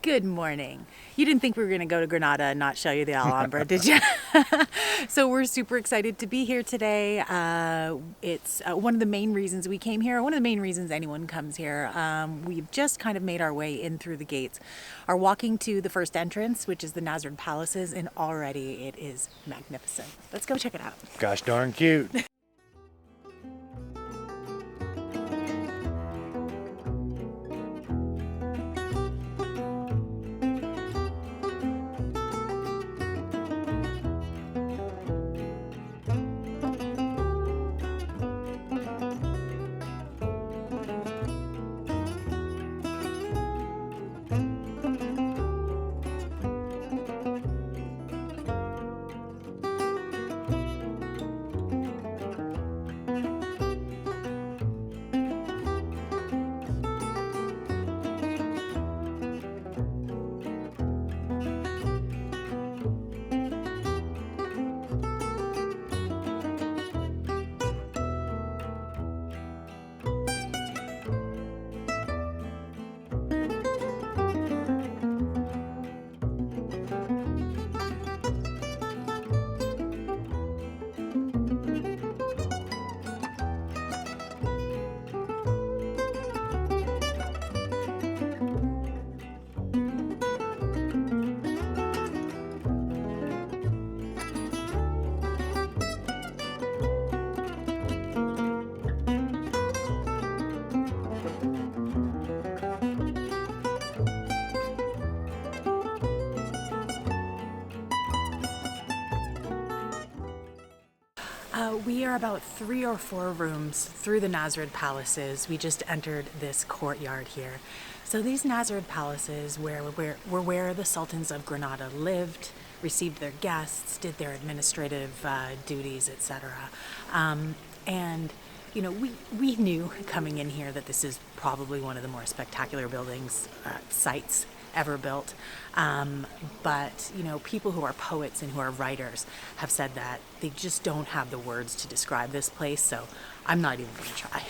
Good morning. You didn't think we were going to go to Granada and not show you the Alhambra, did you? So we're super excited to be here today. It's one of the main reasons we came here, one of the main reasons anyone comes here. We've just kind of made our way in through the gates, are walking to the first entrance, which is the Nasrid Palaces, and already it is magnificent. Let's go check it out. Gosh darn cute. We are about 3 or 4 rooms through the Nasrid Palaces. We just entered this courtyard here. So these Nasrid Palaces were where the sultans of Granada lived, received their guests, did their administrative duties, etc. And you know, we knew coming in here that this is probably one of the more spectacular buildings, sites ever built. But, you know, people who are poets and who are writers have said that they just don't have the words to describe this place, so I'm not even going to try.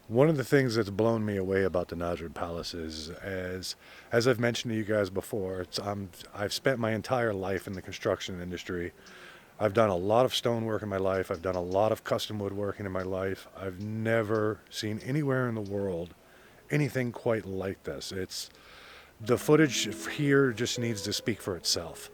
One of the things that's blown me away about the Nasrid Palaces, as I've mentioned to you guys before, I've spent my entire life in the construction industry. I've done a lot of stonework in my life. I've done a lot of custom woodworking in my life. I've never seen anywhere in the world anything quite like this. The footage here just needs to speak for itself.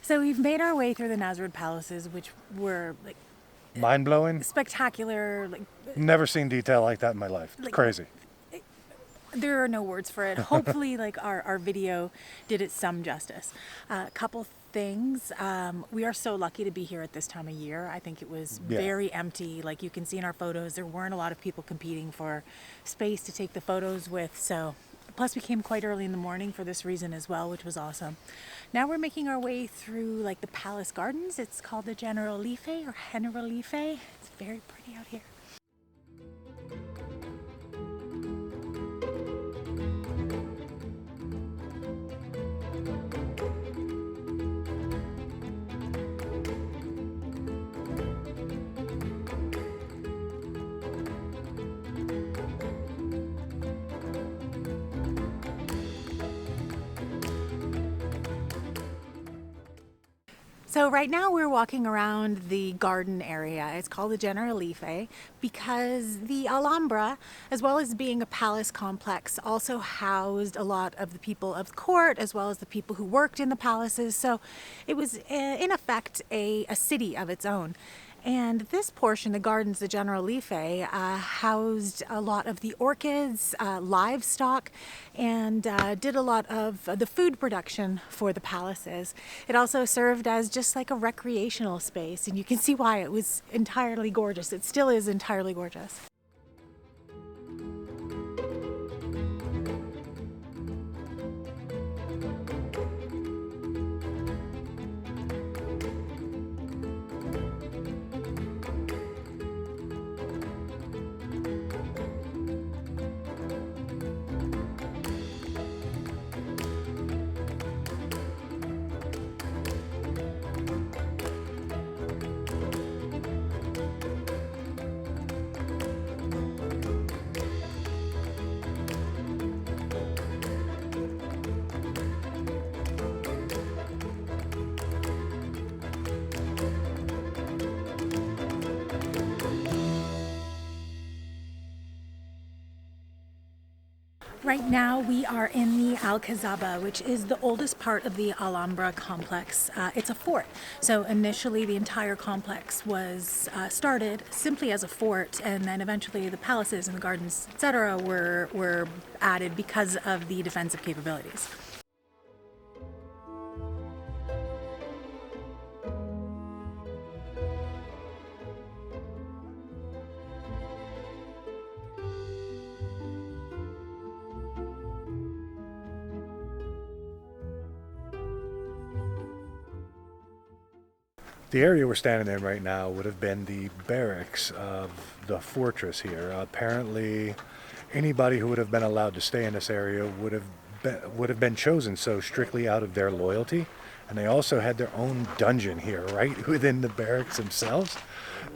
So we've made our way through the Nasrid Palaces, which were like Mind-blowing. spectacular. Like Never seen detail like that in my life. Like- Crazy. there are no words for it. Hopefully, like our video did it some justice. A couple things. We are so lucky to be here at this time of year. I think it was very empty. Like you can see in our photos, there weren't a lot of people competing for space to take the photos with. So, plus we came quite early in the morning for this reason as well, which was awesome. Now we're making our way through like the palace gardens. It's called the Generalife or Generalife. It's very pretty out here. So right now we're walking around the garden area. It's called the Generalife because the Alhambra, as well as being a palace complex, also housed a lot of the people of the court as well as the people who worked in the palaces. So it was in effect a city of its own. And this portion, the gardens, the Generalife, housed a lot of the orchids, livestock, and did a lot of the food production for the palaces. It also served as just like a recreational space, and you can see why it was entirely gorgeous. It still is entirely gorgeous. Right now we are in the Alcazaba, which is the oldest part of the Alhambra complex. It's a fort. So initially the entire complex was started simply as a fort, and then eventually the palaces and the gardens, etc. were added because of the defensive capabilities. The area we're standing in right now would have been the barracks of the fortress here. Apparently, anybody who would have been allowed to stay in this area would have been chosen so strictly out of their loyalty. And they also had their own dungeon here, right within the barracks themselves,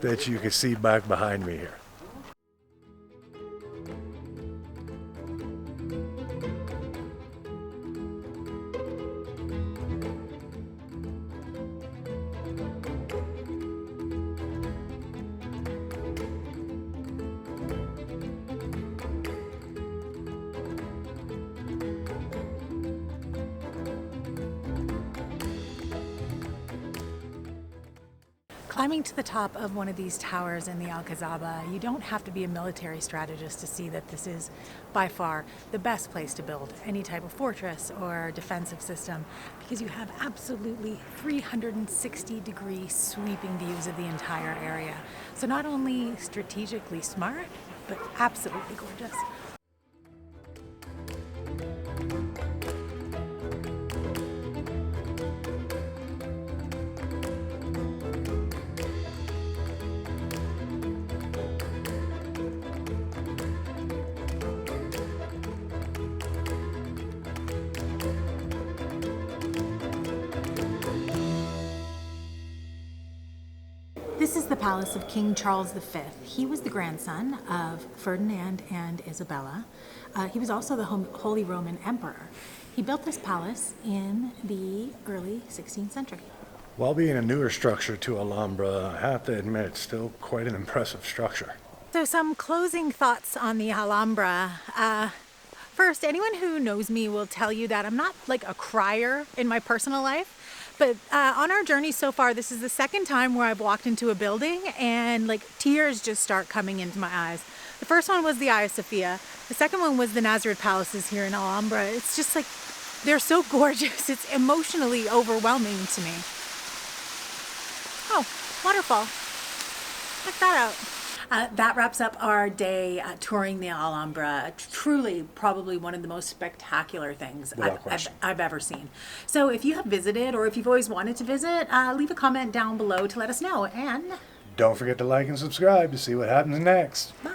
that you can see back behind me here. Climbing to the top of one of these towers in the Alcazaba, you don't have to be a military strategist to see that this is by far the best place to build any type of fortress or defensive system, because you have absolutely 360-degree sweeping views of the entire area. So not only strategically smart, but absolutely gorgeous. This is the palace of King Charles V. He was the grandson of Ferdinand and Isabella. He was also the Holy Roman Emperor. He built this palace in the early 16th century. While being a newer structure to Alhambra, I have to admit it's still quite an impressive structure. So some closing thoughts on the Alhambra. First, anyone who knows me will tell you that I'm not like a crier in my personal life, But on our journey so far, this is the second time where I've walked into a building and like tears just start coming into my eyes. The first one was the Hagia Sophia. The second one was the Nasrid Palaces here in Alhambra. It's just like, they're so gorgeous. It's emotionally overwhelming to me. Oh, waterfall. Check that out. That wraps up our day touring the Alhambra. Truly, probably one of the most spectacular things I've ever seen. So if you have visited or if you've always wanted to visit, leave a comment down below to let us know. And Don't forget to like and subscribe to see what happens next. bye.